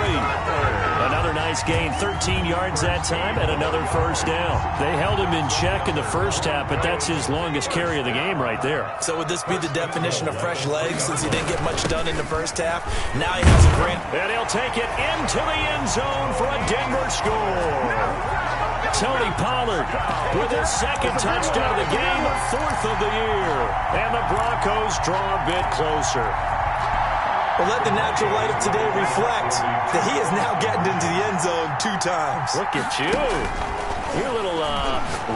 Another nice gain, 13 yards that time, and another first down. They held him in check in the first half, but that's his longest carry of the game right there. So would this be the definition of fresh legs since he didn't get much done in the first half? Now he has a great... And he'll take it into the end zone for a Denver score. Tony Pollard with his 2nd touchdown of the game, 4th of the year. And the Broncos draw a bit closer. Well, let the natural light of today reflect that he is now getting into the end zone 2 times. Look at you. You're a little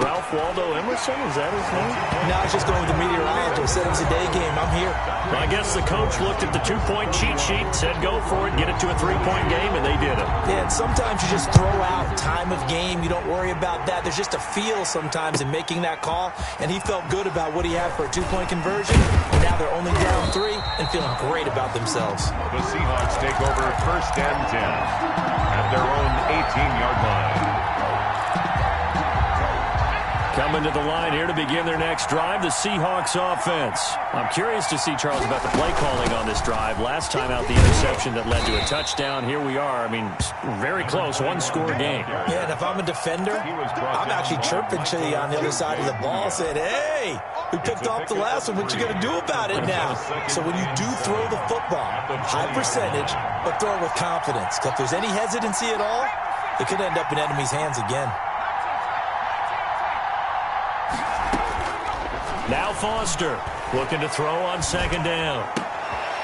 Ralph Waldo Emerson, is that his name? No, I was just going with the meteorologist. Said it was a day game. I'm here. Well, I guess the coach looked at the 2-point cheat sheet, said go for it, get it to a 3-point game, and they did it. Yeah, and sometimes you just throw out time of game. You don't worry about that. There's just a feel sometimes in making that call, and he felt good about what he had for a 2-point conversion. And now they're only down 3 and feeling great about themselves. The Seahawks take over first and 10 at their own 18-yard line. Coming to the line here to begin their next drive, the Seahawks offense. I'm curious to see, Charles, about the play calling on this drive. Last time out, the interception that led to a touchdown. Here we are. I mean, very close, 1-score game. Yeah, and if I'm a defender, I'm actually chirping to you on the other side of the ball, saying, hey, we picked off the last one. What you going to do about it now? So when you do throw the football, high percentage, but throw it with confidence. Because if there's any hesitancy at all, it could end up in enemy's hands again. Now Foster looking to throw on second down.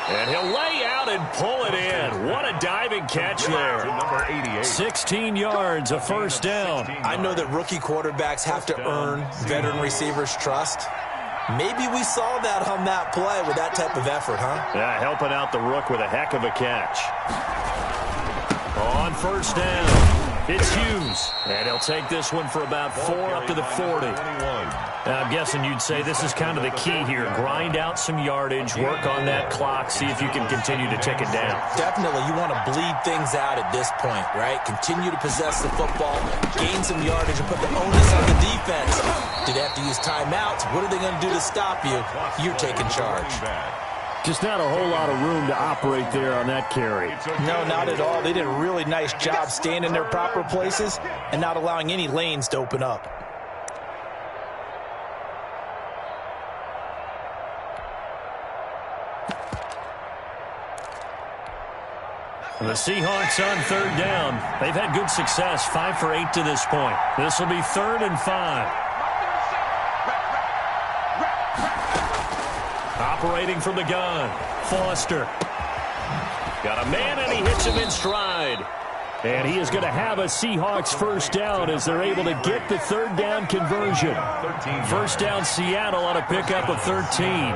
And he'll lay out and pull it in. What a diving catch there. Number 88. 16 yards, a first down. I know that rookie quarterbacks have to earn veteran receivers' trust. Maybe we saw that on that play with that type of effort, huh? Yeah, helping out the rook with a heck of a catch. On first down. It's Hughes, and he'll take this one for about 4 up to the 40. Now, I'm guessing you'd say this is kind of the key here. Grind out some yardage, work on that clock, see if you can continue to tick it down. Definitely, you want to bleed things out at this point, right? Continue to possess the football, gain some yardage, and put the onus on the defense. Do they have to use timeouts? What are they going to do to stop you? You're taking charge. Just not a whole lot of room to operate there on that carry. No, not at all. They did a really nice job staying in their proper places and not allowing any lanes to open up. The Seahawks on 3rd down. They've had good success, 5 for 8 to this point. This will be 3rd and 5. Operating from the gun, Foster. Got a man, and he hits him in stride. And he is going to have a Seahawks first down as they're able to get the 3rd down conversion. First down, Seattle on a pickup of 13.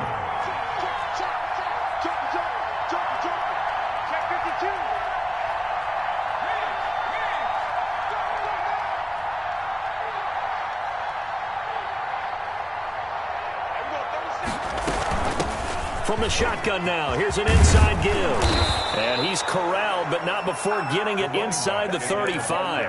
From the shotgun now, here's an inside give. And he's corralled, but not before getting it inside the 35.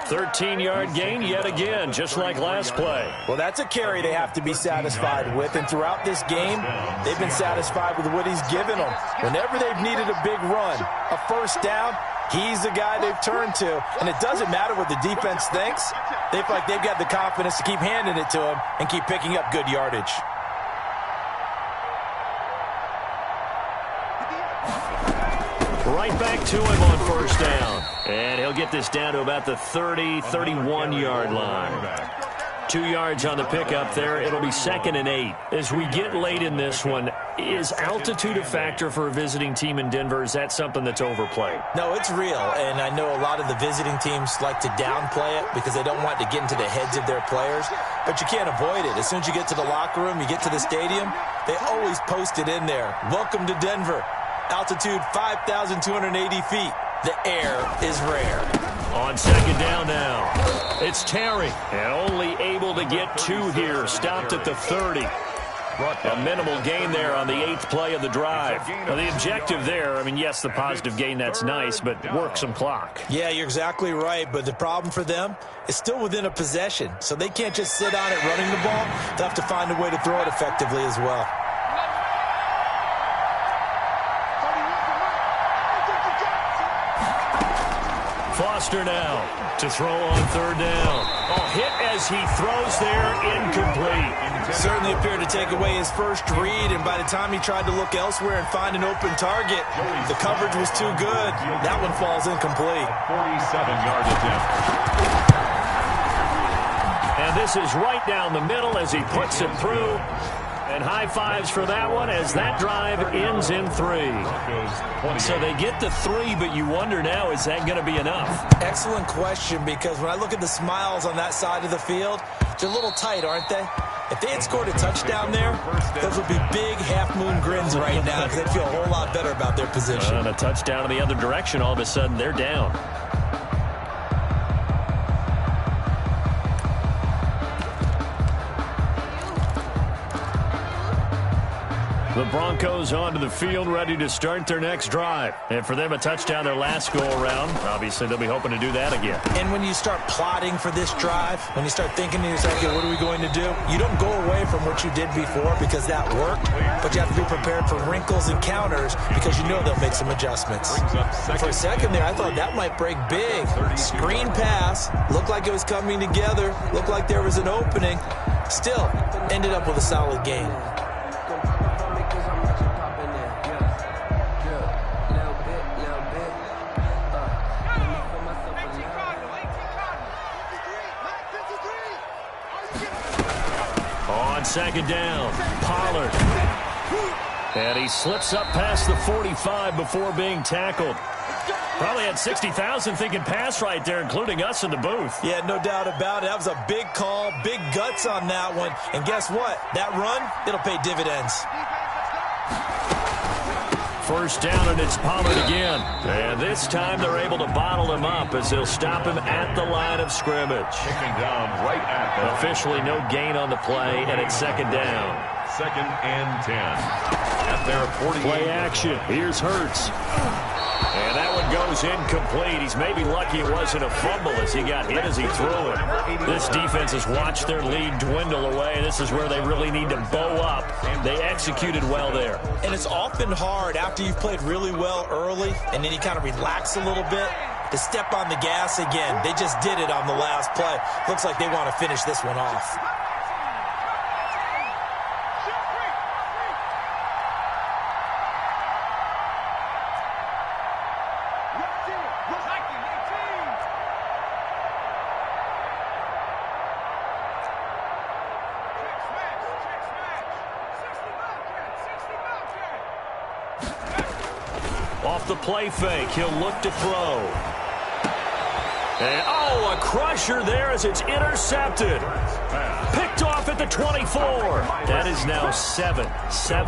13-yard gain yet again, just like last play. Well, that's a carry they have to be satisfied with, and throughout this game, they've been satisfied with what he's given them. Whenever they've needed a big run, a first down, he's the guy they've turned to. And it doesn't matter what the defense thinks. They feel like they've got the confidence to keep handing it to him and keep picking up good yardage. Right back to him on first down. And he'll get this down to about the 30, 31-yard line. 2 yards on the pickup there. It'll be 2nd and 8. As we get late in this one, is altitude a factor for a visiting team in Denver? Is that something that's overplayed? No, it's real, and I know a lot of the visiting teams like to downplay it because they don't want to get into the heads of their players, but you can't avoid it. As soon as you get to the locker room, you get to the stadium, they always post it in there. Welcome to Denver. Altitude 5,280 feet. The air is rare. On 2nd down now, it's Terry, and only able to get 2 here. Stopped at the 30. A minimal gain there on the 8th play of the drive. Now, the objective there, I mean, yes, the positive gain, that's nice, but work some clock. Yeah, you're exactly right, but the problem for them is still within a possession, so they can't just sit on it running the ball. They'll have to find a way to throw it effectively as well. Foster now to throw on 3rd down. Oh, hit as he throws there, incomplete. Certainly appeared to take away his first read, and by the time he tried to look elsewhere and find an open target, the coverage was too good. That one falls incomplete. 47-yard attempt. And this is right down the middle as he puts it through. And high fives for that one as that drive ends in 3. So they get the 3, but you wonder now, is that going to be enough? Excellent question, because when I look at the smiles on that side of the field, they're a little tight, aren't they? If they had scored a touchdown there, those would be big half-moon grins right now because they'd feel a whole lot better about their position. And a touchdown in the other direction, all of a sudden they're down. The Broncos onto the field, ready to start their next drive. And for them, a touchdown their last go-around. Obviously, they'll be hoping to do that again. And when you start plotting for this drive, when you start thinking to yourself, okay, what are we going to do? You don't go away from what you did before because that worked, but you have to be prepared for wrinkles and counters because you know they'll make some adjustments. For a second there, I thought that might break big. Screen pass, looked like it was coming together, looked like there was an opening. Still, ended up with a solid game. Second down, Pollard. And he slips up past the 45 before being tackled. Probably had 60,000 thinking pass right there, including us in the booth. Yeah, no doubt about it. That was a big call, big guts on that one. And guess what? That run, it'll pay dividends. first down, and it's Pollard again. And this time they're able to bottle him up as they'll stop him at the line of scrimmage. Taken down right at the... Officially no gain on the play, and it's second down. 2nd and 10. At their 48. Play action. Here's Hurts. And that one goes incomplete. He's maybe lucky it wasn't a fumble as he got hit as he threw it. This defense has watched their lead dwindle away. This is where they really need to bow up. They executed well there. And it's often hard after you've played really well early and then you kind of relax a little bit to step on the gas again. They just did it on the last play. Looks like they want to finish this one off. Off the play fake, he'll look to throw. And, a crusher there as it's intercepted. Picked off at the 24. That is now 7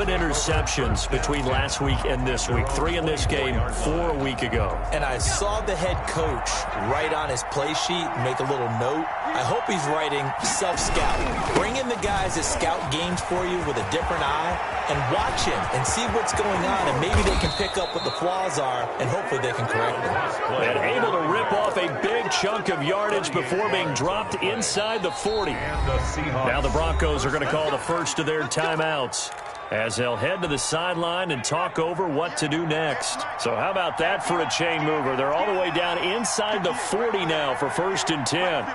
interceptions between last week and this week. 3 in this game, 4 a week ago. And I saw the head coach write on his play sheet, make a little note. I hope he's writing self-scout. Bring in the guys that scout games for you with a different eye and watch him and see what's going on, and maybe they can pick up what the flaws are, and hopefully they can correct them. And able to rip off a big chunk of yardage before being dropped inside the 40. Now the Broncos are going to call the first of their timeouts as they'll head to the sideline and talk over what to do next. So how about that for a chain mover? They're all the way down inside the 40 now for 1st and 10.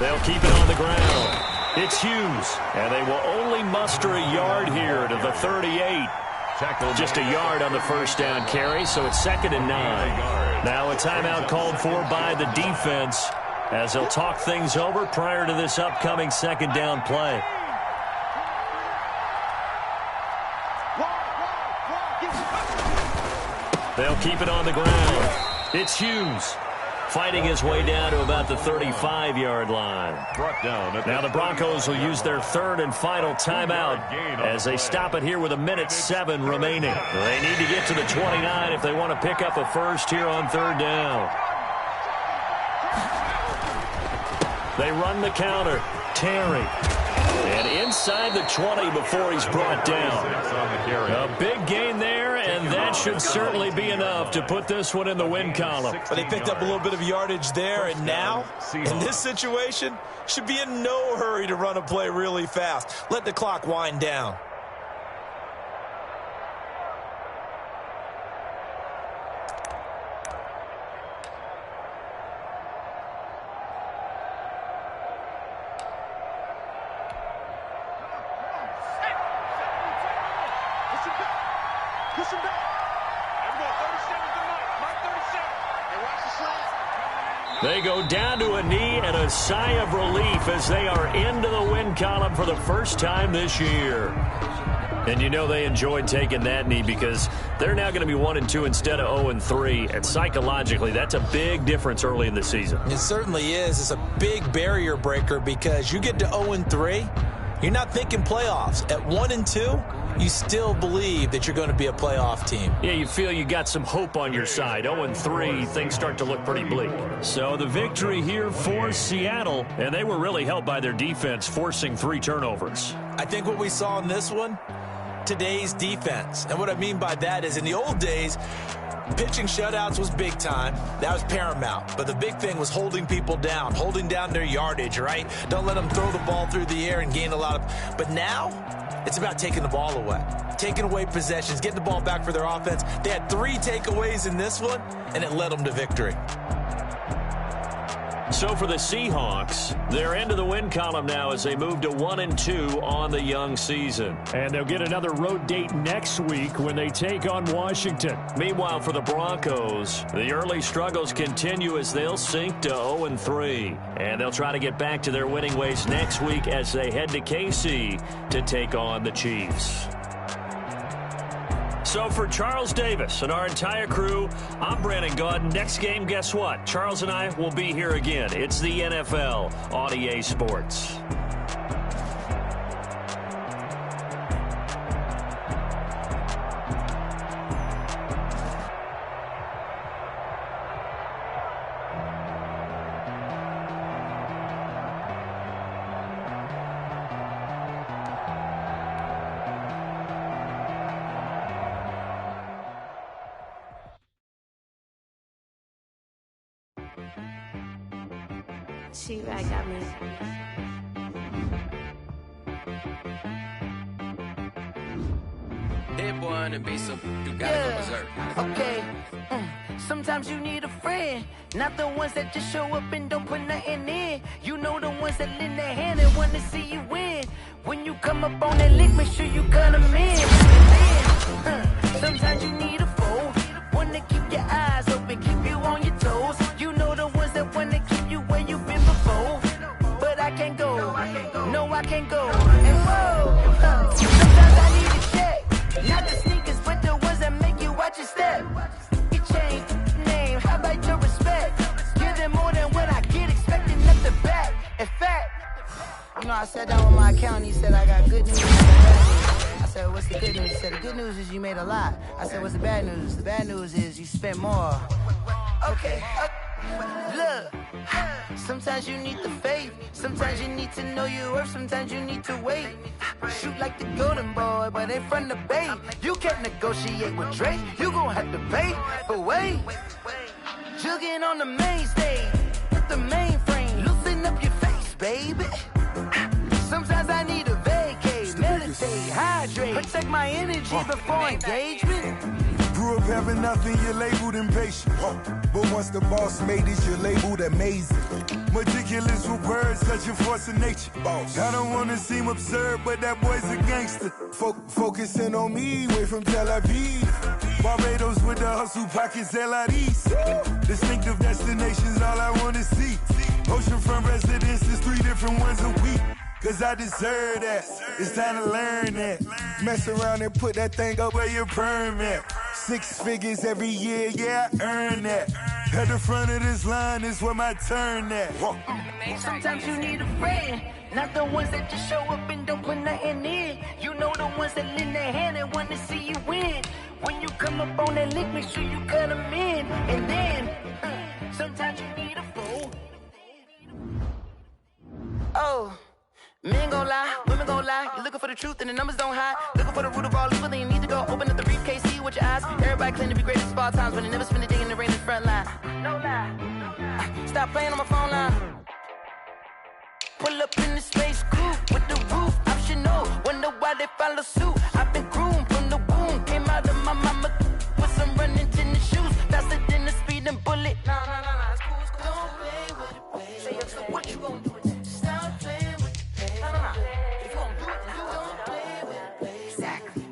They'll keep it on the ground. It's Hughes, and they will only muster a yard here to the 38. Just a yard on the first down carry, so it's 2nd and 9. Now a timeout called for by the defense as they'll talk things over prior to this upcoming 2nd down play. They'll keep it on the ground. It's Hughes fighting his way down to about the 35-yard line. Now the Broncos will use their 3rd and final timeout as they stop it here with 1:07 remaining. They need to get to the 29 if they want to pick up a first here on 3rd down. They run the counter. Terry. And inside the 20 before he's brought down. A big gain there, and that should certainly be enough to put this one in the win column. But they picked up a little bit of yardage there, and now, in this situation, should be in no hurry to run a play really fast. Let the clock wind down. They go down to a knee and a sigh of relief as they are into the win column for the first time this year. And you know they enjoyed taking that knee because they're now going to be 1-2 instead of 0-3. And psychologically, that's a big difference early in the season. It certainly is. It's a big barrier breaker because you get to 0-3, you're not thinking playoffs. At 1-2, you still believe that you're going to be a playoff team. Yeah, you feel you got some hope on your side. 0-3, things start to look pretty bleak. So the victory here for Seattle, and they were really helped by their defense forcing 3 turnovers. I think what we saw in this one, today's defense. And what I mean by that is in the old days, pitching shutouts was big time. That was paramount. But the big thing was holding people down, holding down their yardage, right? Don't let them throw the ball through the air and gain a lot of... But now, it's about taking the ball away. Taking away possessions, getting the ball back for their offense. They had 3 takeaways in this one, and it led them to victory. So for the Seahawks, they're into the win column now as they move to 1-2 on the young season. And they'll get another road date next week when they take on Washington. Meanwhile, for the Broncos, the early struggles continue as they'll sink to 0-3. And they'll try to get back to their winning ways next week as they head to KC to take on the Chiefs. So for Charles Davis and our entire crew, I'm Brandon Gaudin. Next game, guess what? Charles and I will be here again. It's the NFL on EA Sports. She-Rag got me. Hit boy on the beat, so you gotta go berserk. Okay. Sometimes you need a friend, not the ones that just show up and don't put nothing in. You know the ones that lend their hand and want to see you win. When you come up on that lick, make sure you cut them in. Sometimes you need a foe, one to keep your eyes open, keep you on your toes. You know the ones that want to keep you where you've been before. But I can't go, no I can't go. And whoa, sometimes I need a check, not the sneakers, but the ones that make you watch your step. Change name, how about your respect? Give them more than what I get, expecting nothing back. In fact, you know, I sat down with my accountant, he said, I got good news and bad news. I said, what's the good news? He said, the good news is you made a lot. I said, what's the bad news? The bad news is you spent more. Okay, look, sometimes you need the faith, sometimes you need to know your worth, sometimes you need to wait. Shoot like the golden boy, but ain't from the bay. You can't negotiate with Drake, you gon' have to pay. But wait, jugging on the main stage with the mainframe, loosen up your face, baby. Sometimes I need a vacate, meditate, hydrate, protect my energy before engagement. Grew up having nothing, you're labeled impatient. But once the boss made it, you're labeled amazing. Meticulous with words, such a force of nature. I don't wanna seem absurd, but that boy's a gangster. Focusing on me, way from Tel Aviv. Barbados with the hustle pockets, LIDs. Distinctive destinations, all I wanna see. Oceanfront residences, 3 different ones a week. Cause I deserve that, it's time to learn that. Mess around and put that thing up where your perm at. 6 figures every year, yeah, I earn that. At the front of this line is where my turn at. Sometimes you need a friend, not the ones that just show up and don't put nothing in. You know the ones that lend their hand and want to see you win. When you come up on that lick, make sure you cut them in. And then, sometimes you need a fool. Oh. Men gon' lie, women gon' lie. You're looking for the truth and the numbers don't hide. Looking for the root of all evil, then you need to go open up the briefcase, see with your eyes. Everybody claim to be greatest of all times, but they never spend a day in the rain in the front line. No lie. Stop playing on my phone line. Pull up in the space coupe with the roof optional. Wonder why they follow suit. I've been groomed from the womb. Came out of my mama with some running tennis shoes. Faster than the speeding bullet. No, it's cool, it's cool. Don't play with it, baby. Say up, so what you gon' do? Stop playing with it. If you gon' do it, then you don't play with it, baby. Exactly.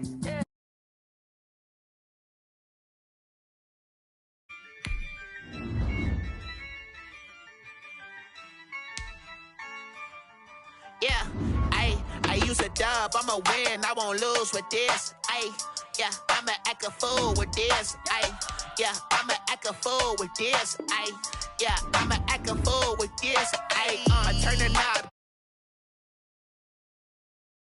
Yeah, I use a dub, I'ma win, I won't lose with this. Yeah, I'ma act a fool with this. Yeah, I'ma act a fool with this. Yeah, I'ma act a fool with this. I turn the knob,